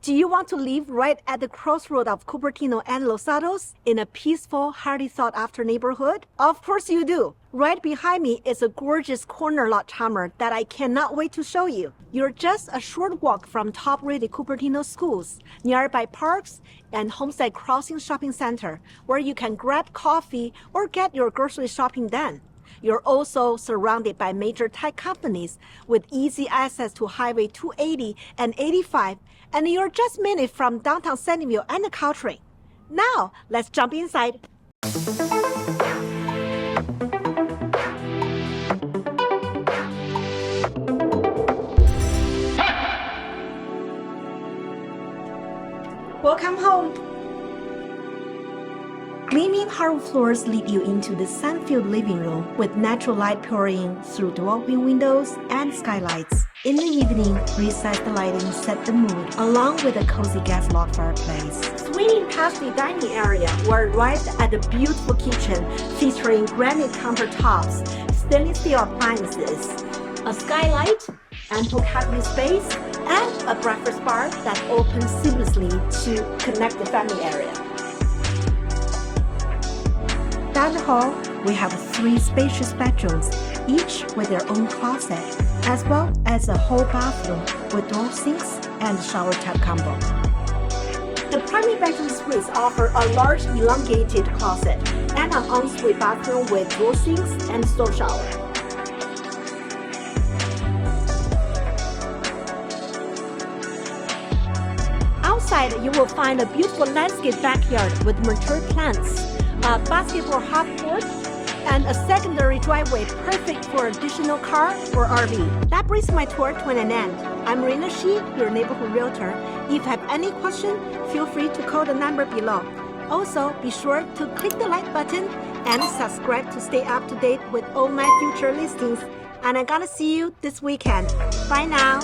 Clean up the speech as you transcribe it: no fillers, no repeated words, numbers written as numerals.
Do you want to live right at the crossroad of Cupertino and Los Altos in a peaceful, highly sought-after neighborhood? Of course you do. Right behind me is a gorgeous corner lot charmer that I cannot wait to show you. You're just a short walk from top-rated Cupertino schools, nearby parks, and Homestead Crossing Shopping Center, where you can grab coffee or get your grocery shopping done. You're also surrounded by major tech companies with easy access to Highway 280 and 85, and you're just minutes from downtown Sunnyvale and the Caltrain. Now, let's jump inside. Welcome home. Gleaming hardwood floors lead you into the sun-filled living room with natural light pouring through dual-pane windows and skylights. In the evening, recessed lighting set the mood, along with a cozy gas log fireplace. Swinging past the dining area, we're right at the beautiful kitchen featuring granite countertops, stainless steel appliances, a skylight, ample cabinet space, and a breakfast bar that opens seamlessly to connect the family area. Down the hall, we have 3 spacious bedrooms, each with their own closet, as well as a whole bathroom with dual sinks and shower tub combo. The primary bedroom suites offer a large elongated closet and an ensuite bathroom with dual sinks and stove shower. Outside, you will find a beautiful landscape backyard with mature plants, a basketball half court, and a secondary driveway perfect for additional car or RV. That brings my tour to an end. I'm RENNA, your neighborhood realtor. If you have any question, feel free to call the number below. Also, be sure to click the like button and subscribe to stay up to date with all my future listings. And I'm gonna see you this weekend. Bye now.